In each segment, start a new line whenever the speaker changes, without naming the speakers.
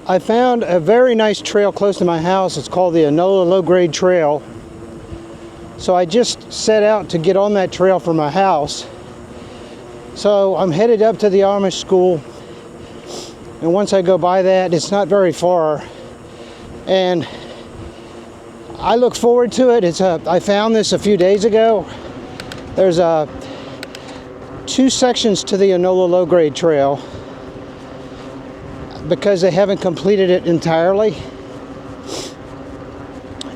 I found a very nice trail close to my house. It's called the Enola Low grade trail. So I just set out to get on that trail from my house. So I'm headed up to the Amish school. And once I go by that, it's not very far. And I look forward to it. I found this a few days ago. There's two sections to the Enola Low grade trail because they haven't completed it entirely.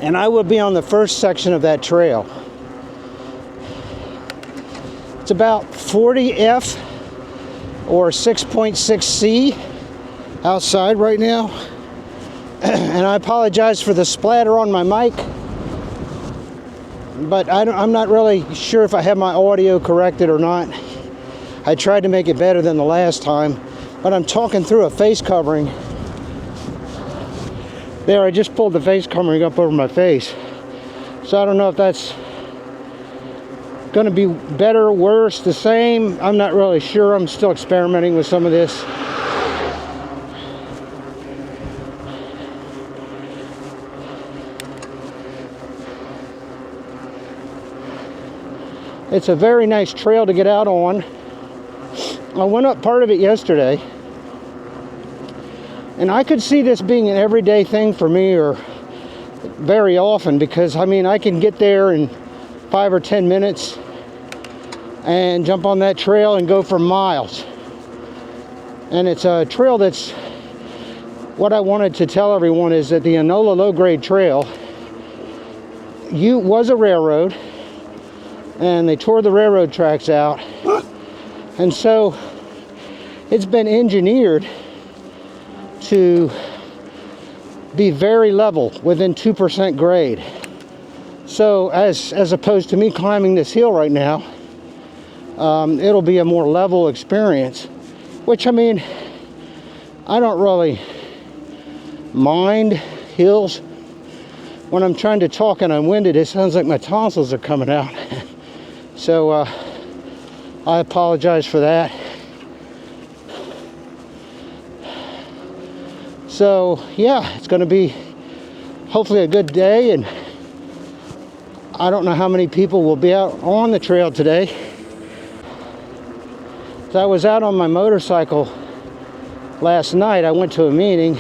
And I will be on the first section of that trail. It's about 40F or 6.6C outside right now. And I apologize for the splatter on my mic, but I'm not really sure if I have my audio corrected or not. I tried to make it better than the last time, but I'm talking through a face covering. There, I just pulled the face covering up over my face. So I don't know if that's going to be better, worse, the same. I'm not really sure. I'm still experimenting with some of this. It's a very nice trail to get out on. I went up part of it yesterday, and I could see this being an everyday thing for me, or very often, because I mean I can get there in 5 or 10 minutes and jump on that trail and go for miles. And it's a trail that's, what I wanted to tell everyone is that the Enola Low grade trail was a railroad, and they tore the railroad tracks out, and so it's been engineered to be very level, within 2% grade. So as opposed to me climbing this hill right now, it'll be a more level experience, which, I mean, I don't really mind hills. When I'm trying to talk and I'm winded, it sounds like my tonsils are coming out. So I apologize for that. So yeah, it's going to be hopefully a good day, and I don't know how many people will be out on the trail today. So I was out on my motorcycle last night. I went to a meeting.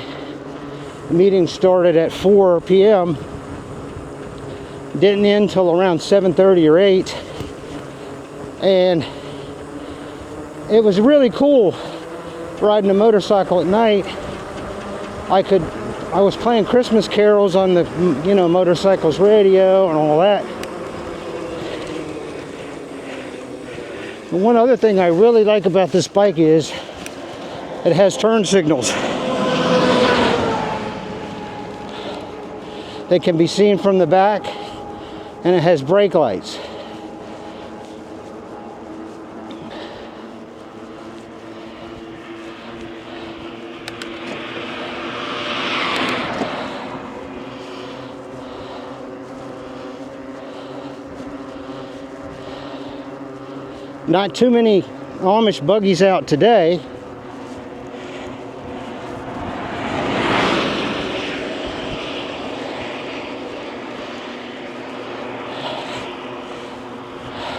The meeting started at 4 p.m. Didn't end till around 7:30 or 8. And it was really cool riding a motorcycle at night. I was playing Christmas carols on the, motorcycle's radio and all that. And one other thing I really like about this bike is it has turn signals. They can be seen from the back, and it has brake lights. Not too many Amish buggies out today.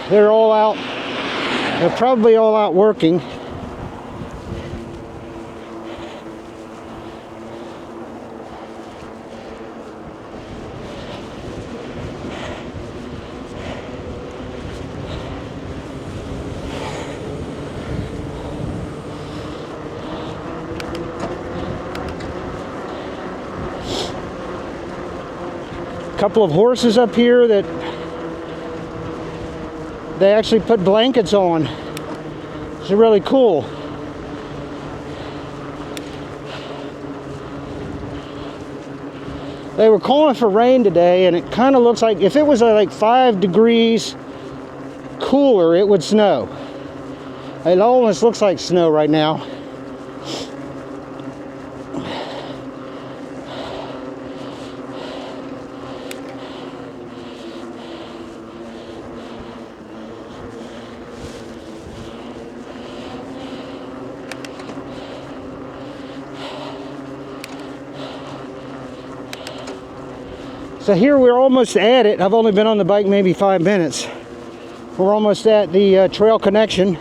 They're all out. They're probably all out working. Couple of horses up here that they actually put blankets on. It's really cool. They were calling for rain today, and it kind of looks like if it was like 5 degrees cooler, it would snow. It almost looks like snow right now. So here we're almost at it. I've only been on the bike maybe 5 minutes. We're almost at the trail connection.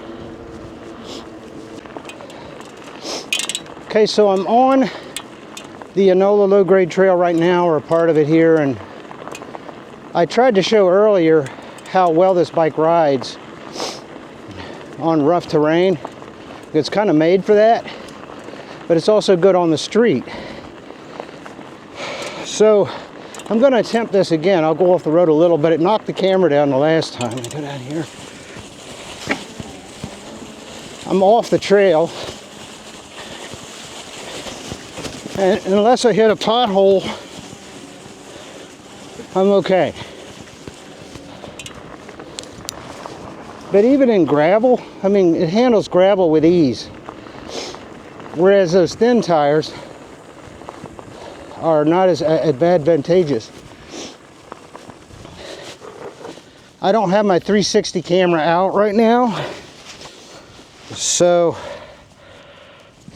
Okay, so I'm on the Enola Low grade trail right now, or a part of it here, and I tried to show earlier how well this bike rides on rough terrain. It's kind of made for that, but it's also good on the street. So I'm going to attempt this again. I'll go off the road a little, but it knocked the camera down the last time. Let me go down here. I'm off the trail, and unless I hit a pothole, I'm okay. But even in gravel, I mean, it handles gravel with ease. Whereas those thin tires are not as advantageous. I don't have my 360 camera out right now, so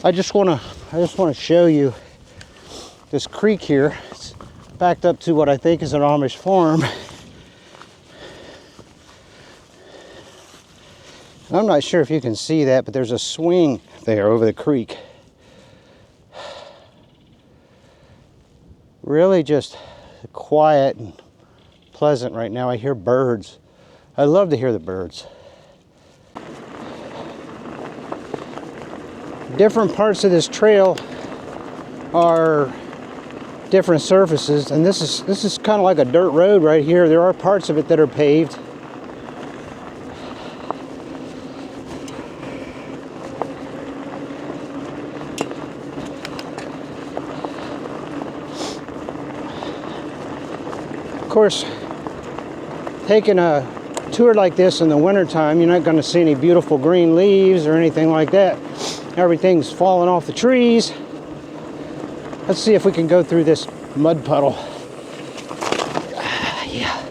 I just want to show you this creek here. It's backed up to what I think is an Amish farm. I'm not sure if you can see that, but there's a swing there over the creek. Really just quiet and pleasant right now. I hear birds. I love to hear the birds. Different parts of this trail are different surfaces, and this is kind of like a dirt road right here. There are parts of it that are paved. Of course, taking a tour like this in the wintertime, you're not going to see any beautiful green leaves or anything like that. Everything's falling off the trees. Let's see if we can go through this mud puddle. Yeah.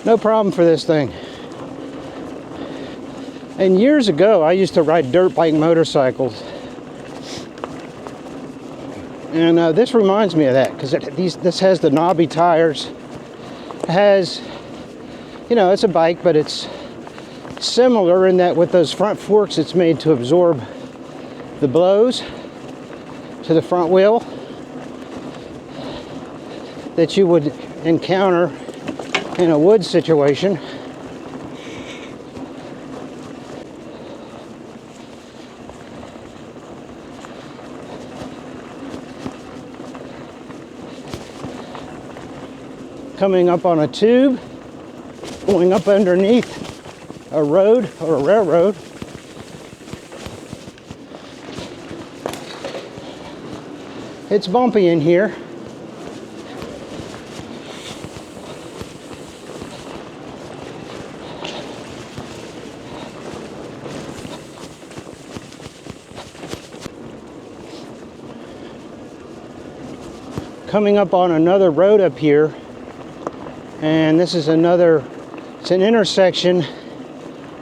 No problem for this thing. And years ago, I used to ride dirt bike motorcycles. And this reminds me of that, because this has the knobby tires. It has, you know, it's a bike, but it's similar in that with those front forks, it's made to absorb the blows to the front wheel that you would encounter in a wood situation. Coming up on a tube, going up underneath a road or a railroad. It's bumpy in here. Coming up on another road up here. And this is it's an intersection,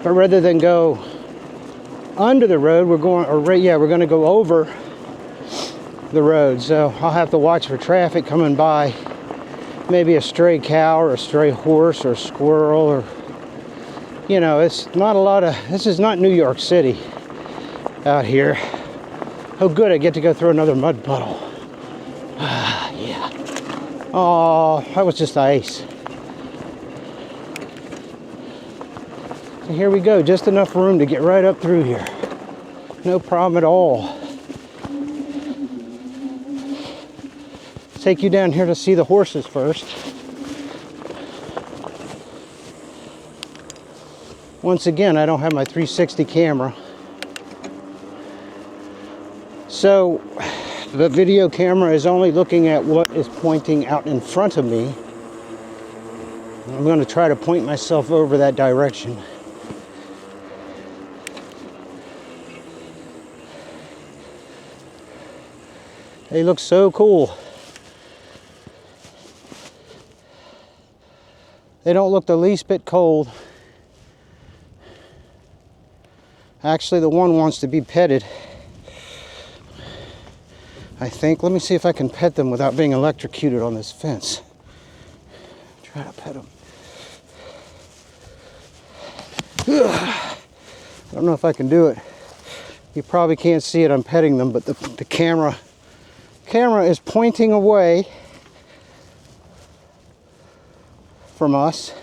but rather than go under the road, we're going to go over the road. So I'll have to watch for traffic coming by, maybe a stray cow or a stray horse or squirrel, or, you know, it's not a lot of, this is not New York City out here. Oh good, I get to go through another mud puddle. Yeah. Oh, that was just ice. Here we go, just enough room to get right up through here. No problem at all. Take you down here to see the horses first. Once again, I don't have my 360 camera. So the video camera is only looking at what is pointing out in front of me. I'm going to try to point myself over that direction. They look so cool. They don't look the least bit cold. Actually, the one wants to be petted. I think. Let me see if I can pet them without being electrocuted on this fence. Try to pet them. I don't know if I can do it. You probably can't see it. I'm petting them, but the camera is pointing away from us.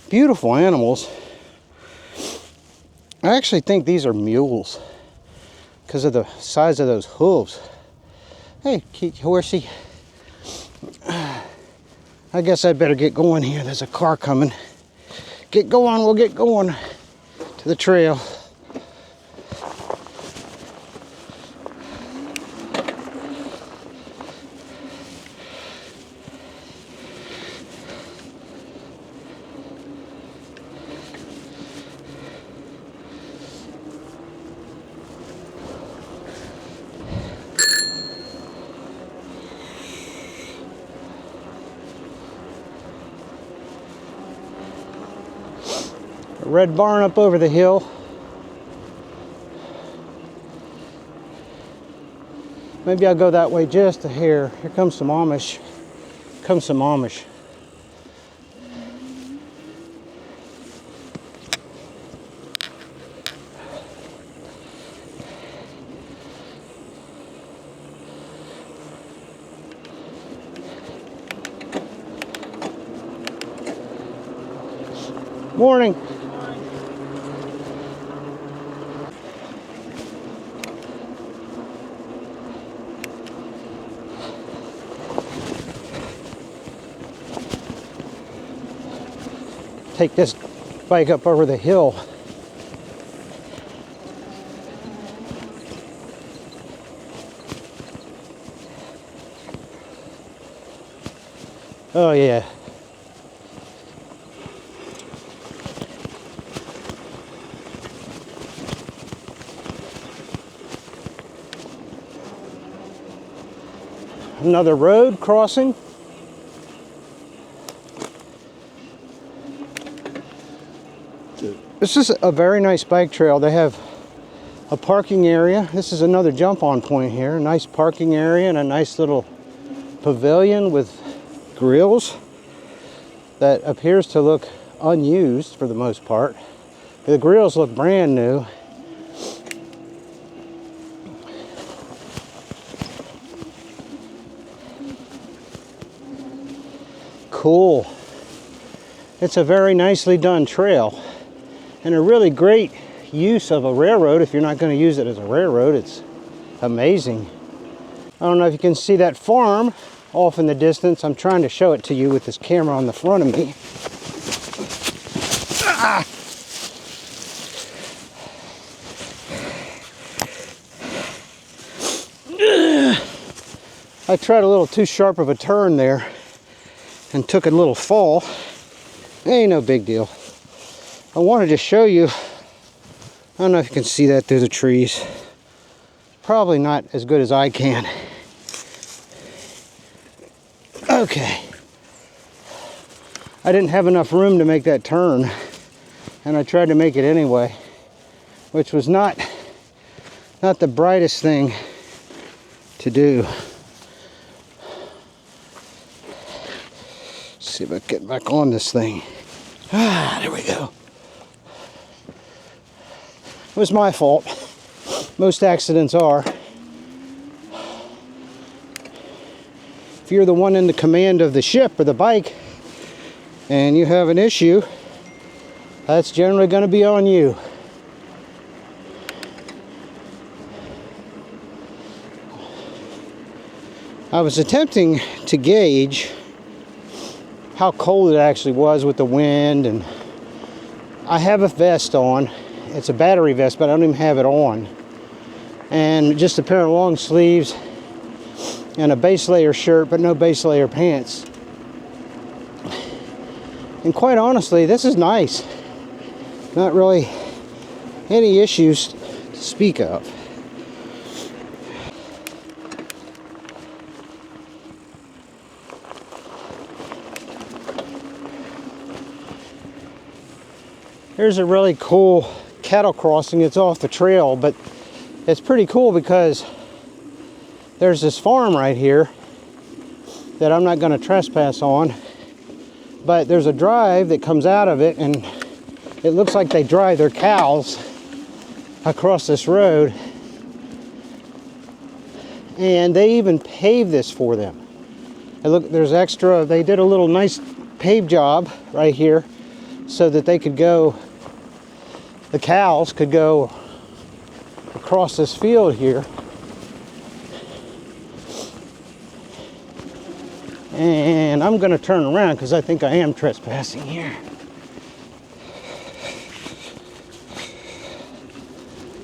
Beautiful animals. I actually think these are mules because of the size of those hooves. Hey, cute horsey. I guess I better get going here. There's a car coming. Get going, we'll get going to the trail. Red barn up over the hill. Maybe I'll go that way just a hair. Here comes some Amish. Comes some Amish. Morning. Take this bike up over the hill. Oh yeah. Another road crossing. This is a very nice bike trail. They have a parking area. This is another jump on point here. A nice parking area and a nice little pavilion with grills that appears to look unused for the most part. The grills look brand new. Cool. It's a very nicely done trail and a really great use of a railroad. If you're not going to use it as a railroad, it's amazing. I don't know if you can see that farm off in the distance. I'm trying to show it to you with this camera on the front of me. Ah! I tried a little too sharp of a turn there and took a little fall. Ain't no big deal. I wanted to show you, I don't know if you can see that through the trees. Probably not as good as I can. Okay. I didn't have enough room to make that turn, and I tried to make it anyway, which was not the brightest thing to do. See if I can get back on this thing. Ah, there we go. It was my fault. Most accidents are. If you're the one in the command of the ship or the bike and you have an issue, that's generally going to be on you. I was attempting to gauge how cold it actually was with the wind, and I have a vest on. It's a battery vest, but I don't even have it on. And just a pair of long sleeves and a base layer shirt, but no base layer pants. And quite honestly, this is nice. Not really any issues to speak of. Here's a really cool cattle crossing. It's off the trail, but it's pretty cool because there's this farm right here that I'm not going to trespass on, but there's a drive that comes out of it, and it looks like they drive their cows across this road, and they even paved this for them. And look, there's extra, they did a little nice pave job right here so that they could go, the cows could go across this field here. And I'm going to turn around because I think I am trespassing here.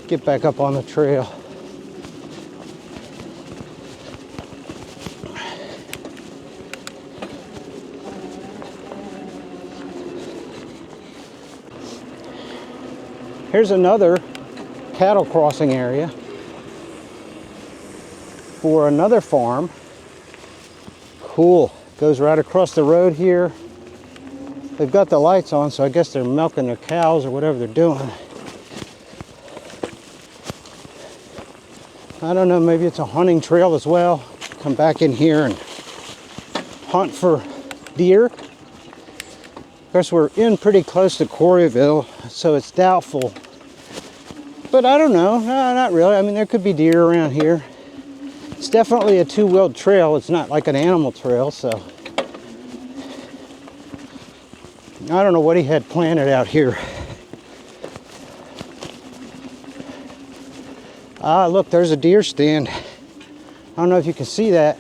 Get back up on the trail. Here's another cattle crossing area for another farm. Cool. Goes right across the road here. They've got the lights on, so I guess they're milking their cows or whatever they're doing. I don't know, maybe it's a hunting trail as well. Come back in here and hunt for deer. Of course, we're in pretty close to Quarryville, so it's doubtful. But I don't know. No, not really. I mean, there could be deer around here. It's definitely a two-wheeled trail. It's not like an animal trail, so I don't know what he had planted out here. Ah, look, there's a deer stand. I don't know if you can see that.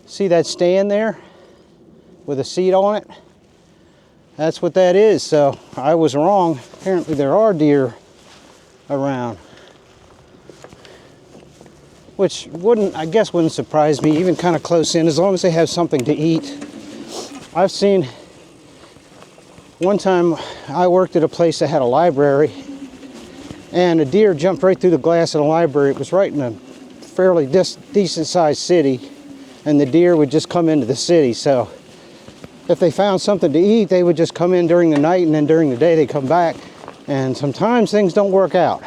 See that stand there with a seat on it? That's what that is. So I was wrong. Apparently there are deer around, which I guess wouldn't surprise me, even kind of close in, as long as they have something to eat. I've seen, one time I worked at a place that had a library, and a deer jumped right through the glass of the library. It was right in a fairly decent sized city, and the deer would just come into the city. So if they found something to eat, they would just come in during the night, and then during the day they come back. And sometimes things don't work out.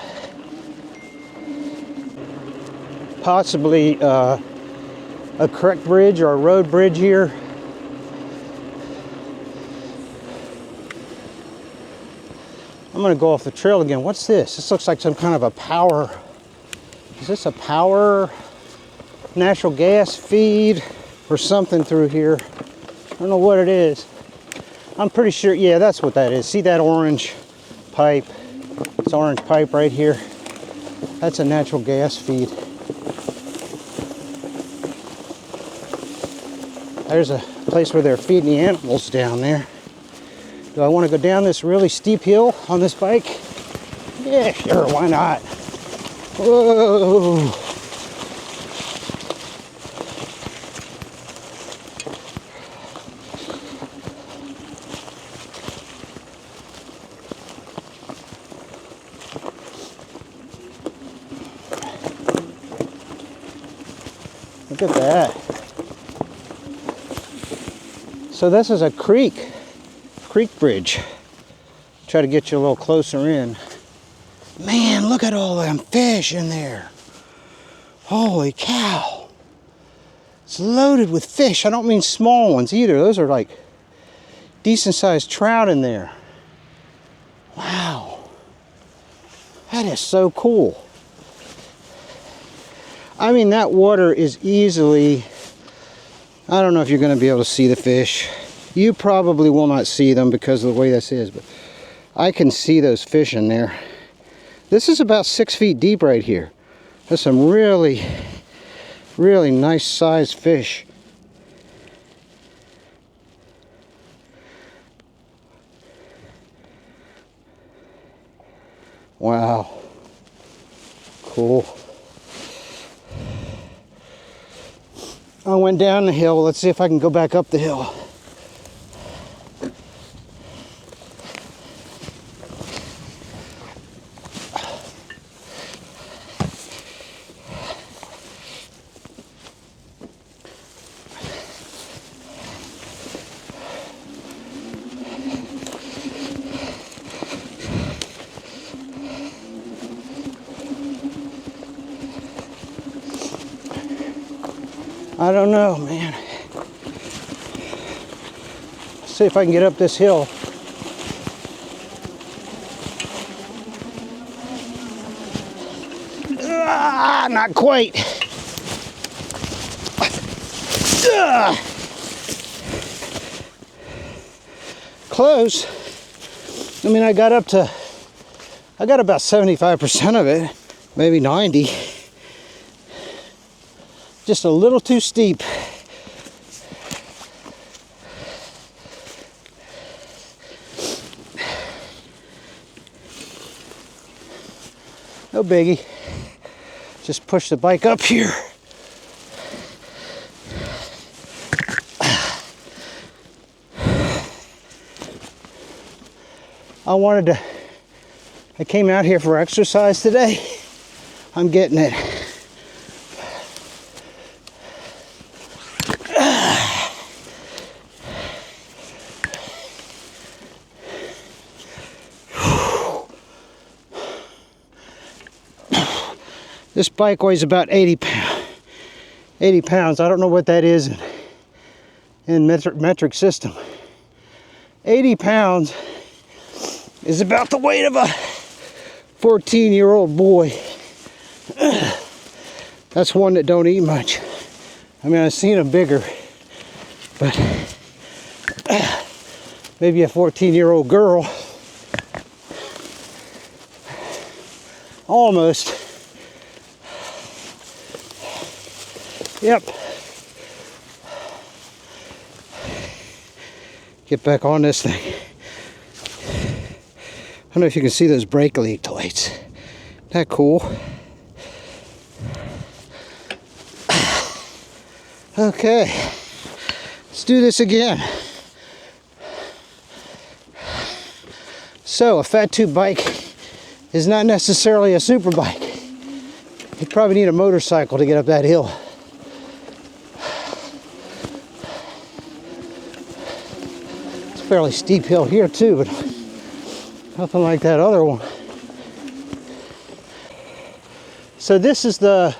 Possibly a creek bridge or a road bridge here. I'm gonna go off the trail again. What's this? This looks like some kind of a power. Is this a power natural gas feed or something through here? I don't know what it is. I'm pretty sure, yeah, that's what that is. See that orange pipe? It's orange pipe right here. That's a natural gas feed. There's a place where they're feeding the animals down there. Do I want to go down this really steep hill on this bike? Yeah, sure, why not? Whoa! Look at that. So this is a creek bridge. Try to get you a little closer in. Man, look at all them fish in there. Holy cow. It's loaded with fish. I don't mean small ones either. Those are like decent sized trout in there. Wow. That is so cool. I mean, that water is easily, I don't know if you're going to be able to see the fish. You probably will not see them because of the way this is, but I can see those fish in there. This is about 6 feet deep right here. There's some really, really nice sized fish. Wow. Cool. I went down the hill. Let's see if I can go back up the hill. I don't know, man. Let's see if I can get up this hill. Ah, not quite. Close. I mean, I got about 75% of it, maybe 90. Just a little too steep. No biggie. Just push the bike up here. I came out here for exercise today. I'm getting it. This bike weighs about 80 pounds. I don't know what that is in metric system. 80 pounds is about the weight of a 14-year-old boy. That's one that don't eat much. I mean, I've seen them bigger, but maybe a 14-year-old girl. Almost. Yep. Get back on this thing. I don't know if you can see those brake lights. Isn't that cool? Okay, let's do this again. So, a fat tube bike is not necessarily a super bike. You probably need a motorcycle to get up that hill. It's a fairly steep hill here too, but nothing like that other one. So this is the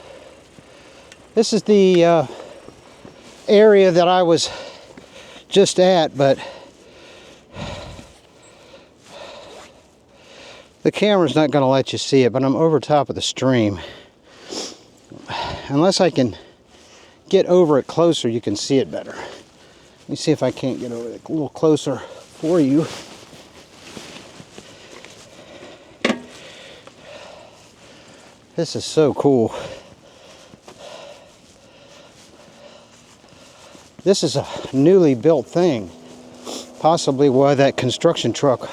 area that I was just at, but the camera's not going to let you see it, but I'm over top of the stream. Unless I can get over it closer, you can see it better. Let me see if I can't get over it a little closer for you. This is so cool. This is a newly built thing. Possibly why that construction truck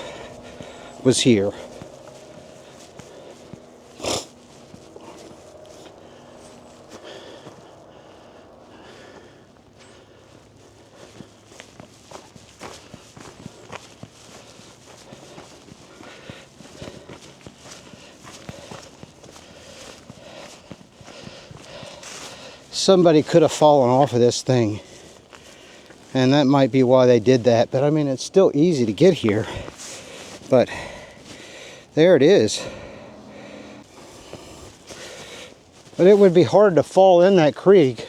was here. Somebody could have fallen off of this thing, and that might be why they did that. But I mean, it's still easy to get here, but there it is. But it would be hard to fall in that creek,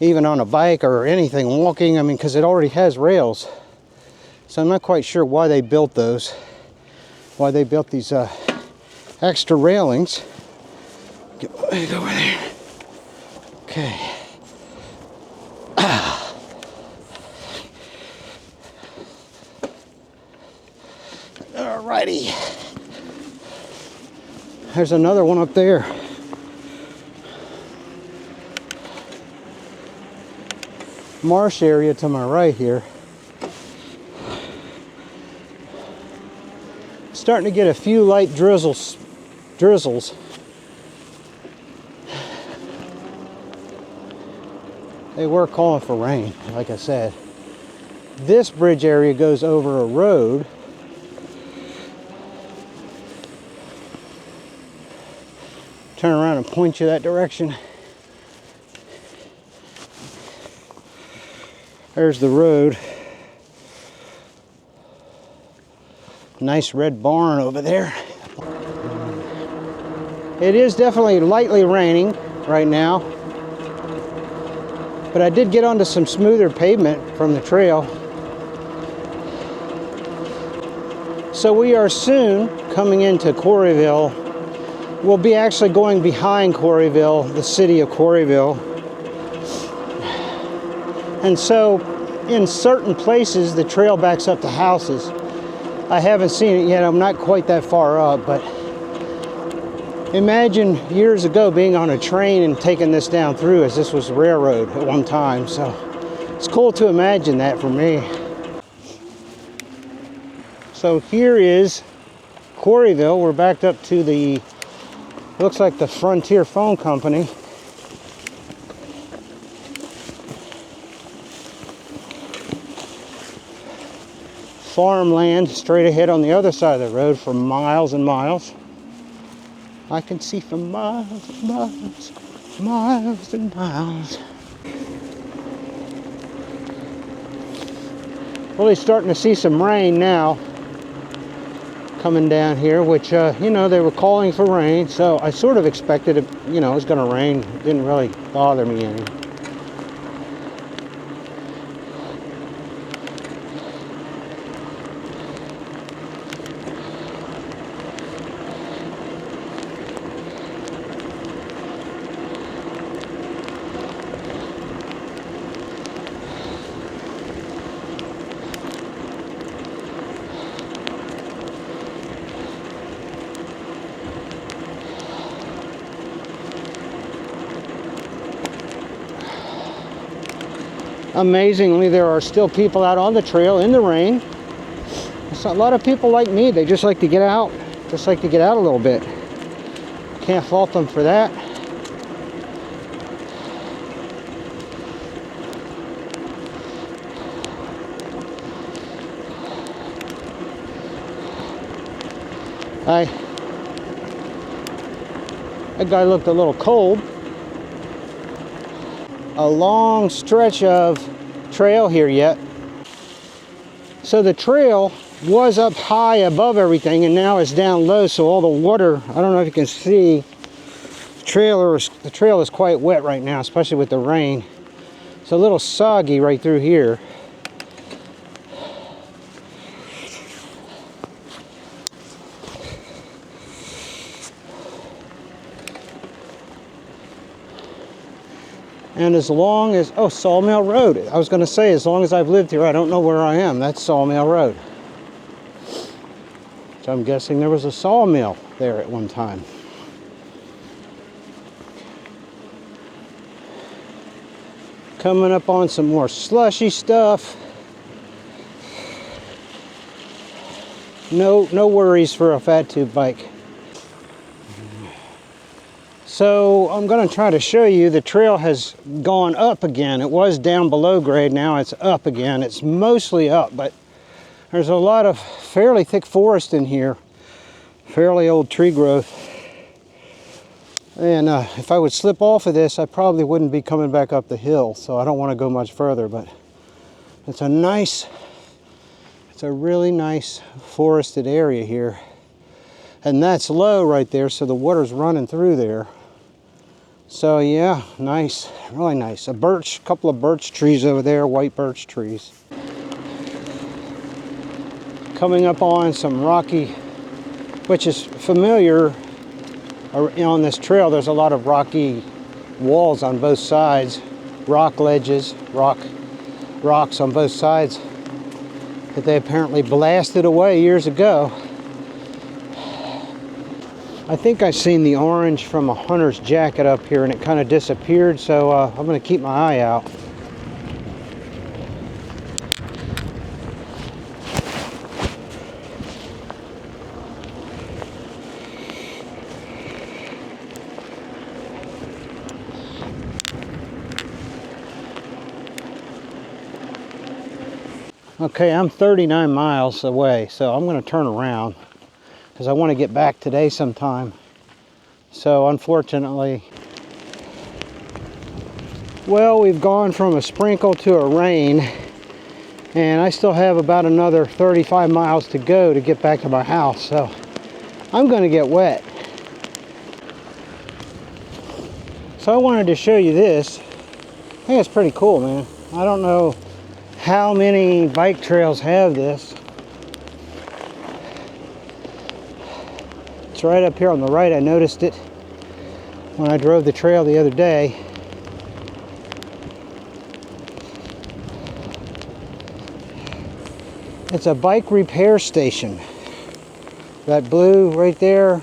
even on a bike or anything, walking. I mean, because it already has rails. So I'm not quite sure why they built those, why they built these extra railings. Get over there. Okay. Alrighty. There's another one up there. Marsh area to my right here. Starting to get a few light drizzles. They were calling for rain, like I said. This bridge area goes over a road. Turn around and point you that direction. There's the road. Nice red barn over there. It is definitely lightly raining right now. But I did get onto some smoother pavement from the trail. So we are soon coming into Quarryville. We'll be actually going behind Quarryville, the city of Quarryville. And so in certain places, the trail backs up to houses. I haven't seen it yet. I'm not quite that far up, but imagine years ago being on a train and taking this down through, as this was railroad at one time. So it's cool to imagine that for me. So here is Quarryville. We're backed up to the, looks like the Frontier Phone Company. Farmland straight ahead on the other side of the road for miles and miles. I can see for miles and miles, miles and miles. Really starting to see some rain now coming down here, which, you know, they were calling for rain, so I sort of expected it, you know, it was going to rain. It didn't really bother me any. Amazingly, there are still people out on the trail in the rain. It's a lot of people like me. They just like to get out. Just like to get out a little bit. Can't fault them for that. That guy looked a little cold. A long stretch of trail here yet. So the trail was up high above everything and now it's down low, so all the water, I don't know if you can see, the trail is quite wet right now, especially with the rain. It's a little soggy right through here. And as long as, oh, Sawmill Road. I was going to say, as long as I've lived here, I don't know where I am. That's Sawmill Road. So I'm guessing there was a sawmill there at one time. Coming up on some more slushy stuff. No worries for a fat tube bike. So I'm going to try to show you the trail has gone up again. It was down below grade, now it's up again. It's mostly up, but there's a lot of fairly thick forest in here. Fairly old tree growth. And if I would slip off of this, I probably wouldn't be coming back up the hill, so I don't want to go much further, but it's a really nice forested area here. And that's low right there, so the water's running through there. So yeah, nice, really nice. A couple of birch trees over there, white birch trees. Coming up on some rocky, which is familiar on this trail. There's a lot of rocky walls on both sides, rock ledges, rocks on both sides that they apparently blasted away years ago. I think I've seen the orange from a hunter's jacket up here and it kind of disappeared, so I'm going to keep my eye out. Okay, I'm 39 miles away, so I'm going to turn around because I want to get back today sometime. So unfortunately, well, we've gone from a sprinkle to a rain, and I still have about another 35 miles to go to get back to my house, so I'm going to get wet. So I wanted to show you this. think it's pretty cool, man. I don't know how many bike trails have this. It's right up here on the right. I noticed it when I drove the trail the other day. It's a bike repair station. That blue right there,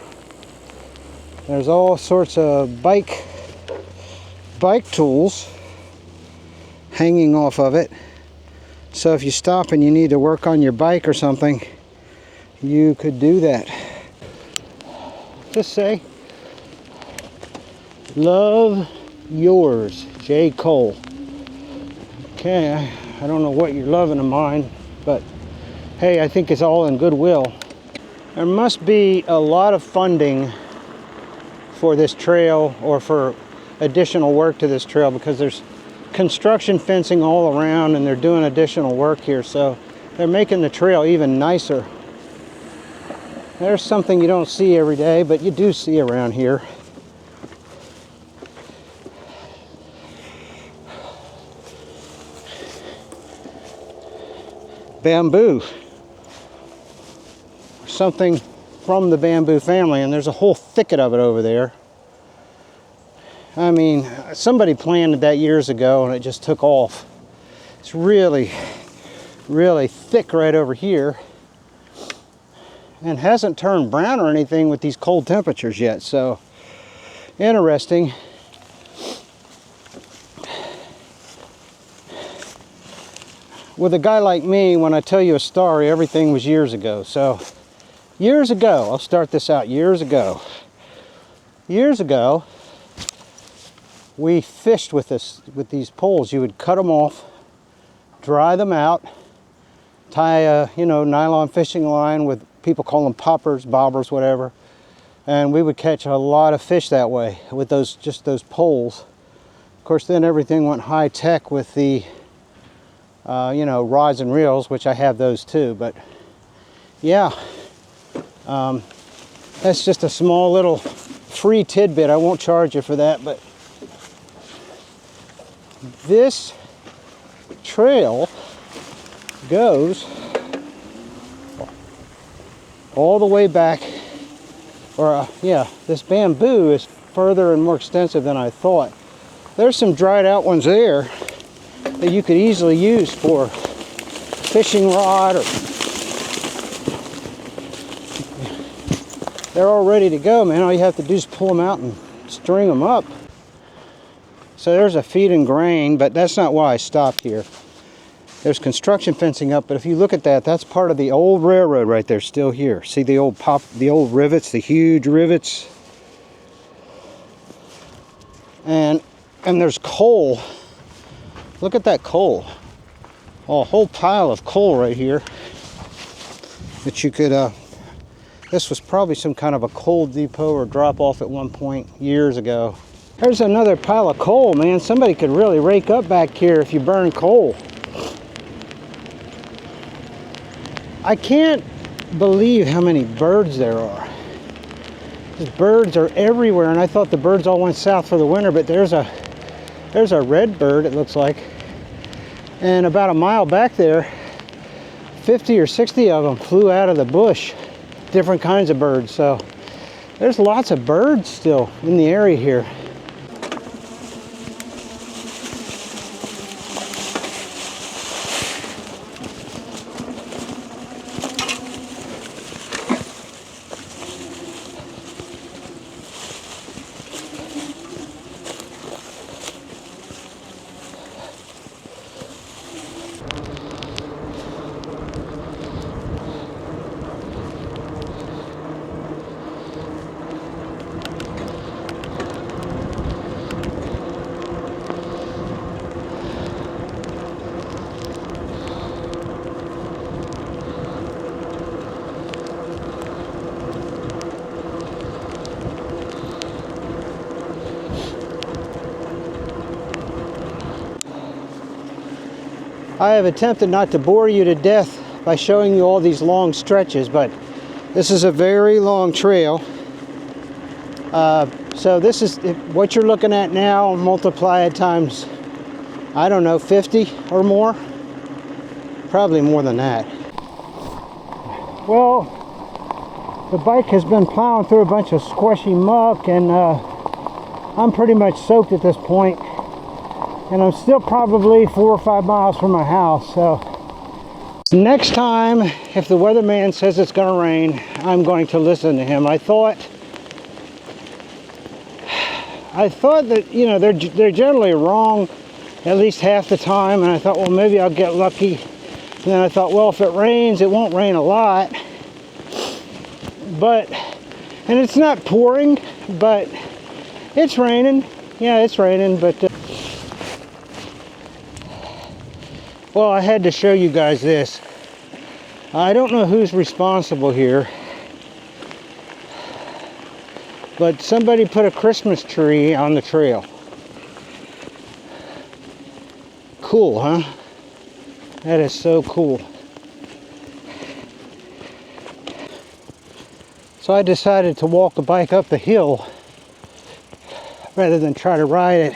there's all sorts of bike tools hanging off of it. So if you stop and you need to work on your bike or something, you could do that. Just say, love yours, J. Cole. Okay, I don't know what you're loving of mine, but hey, I think it's all in goodwill. There must be a lot of funding for this trail or for additional work to this trail, because there's construction fencing all around and they're doing additional work here, so they're making the trail even nicer. There's something you don't see every day, but you do see around here. Bamboo. Something from the bamboo family, and there's a whole thicket of it over there. I mean, somebody planted that years ago and it just took off. It's really, really thick right over here, and hasn't turned brown or anything with these cold temperatures yet, so interesting. With a guy like me, when I tell you a story, everything was years ago. So years ago, I'll start this out, years ago, we fished with these poles. You would cut them off, dry them out, tie a nylon fishing line with, people call them poppers, bobbers, whatever, and we would catch a lot of fish that way with those poles. Of course, then everything went high tech with the rods and reels, which I have those too. But yeah, that's just a small little free tidbit. I won't charge you for that, but this trail goes all the way back, or this bamboo is further and more extensive than I thought. There's some dried out ones there that you could easily use for fishing rod, or they're all ready to go, man. All you have to do is pull them out and string them up. So there's a feed and grain, but that's not why I stopped here. There's construction fencing up, but if you look at that, that's part of the old railroad right there, still here. See the old rivets, the huge rivets. And there's coal. Look at that coal. Oh, a whole pile of coal right here that you could, this was probably some kind of a coal depot or drop off at one point years ago. There's another pile of coal, man. Somebody could really rake up back here if you burn coal. I can't believe how many birds there are. These birds are everywhere, and I thought the birds all went south for the winter, but there's a red bird, it looks like. And about a mile back there, 50 or 60 of them flew out of the bush. Different kinds of birds. So there's lots of birds still in the area here. I have attempted not to bore you to death by showing you all these long stretches, but this is a very long trail. So this is what you're looking at now, multiply it times I don't know, 50 or more. Probably more than that. Well, the bike has been plowing through a bunch of squishy muck, and I'm pretty much soaked at this point. And I'm still probably 4 or 5 miles from my house. So next time, if the weatherman says it's going to rain, I'm going to listen to him. I thought that, you know, they're generally wrong at least half the time, and I thought, well, maybe I'll get lucky. And then I thought, well, if it rains, it won't rain a lot. But, and it's not pouring, but it's raining. Yeah, it's raining, but well, I had to show you guys this. I don't know who's responsible here, but somebody put a Christmas tree on the trail. Cool, huh? That is so cool. So I decided to walk the bike up the hill rather than try to ride it.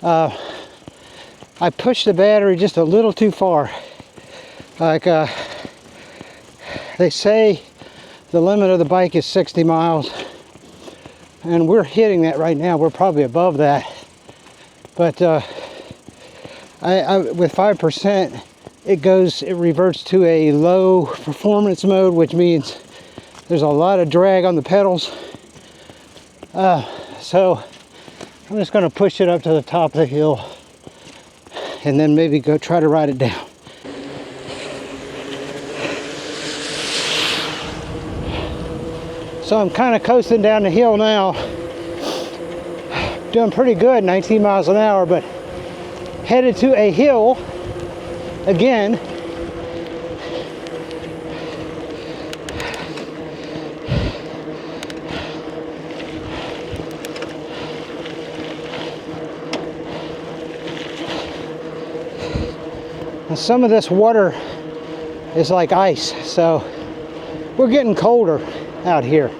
I pushed the battery just a little too far. Like they say the limit of the bike is 60 miles, and we're hitting that right now. We're probably above that. But with 5%, it reverts to a low performance mode, which means there's a lot of drag on the pedals. So I'm just going to push it up to the top of the hill and then maybe go try to ride it down. So I'm kind of coasting down the hill now. Doing pretty good, 19 miles an hour, but headed to a hill again. And some of this water is like ice, so we're getting colder out here.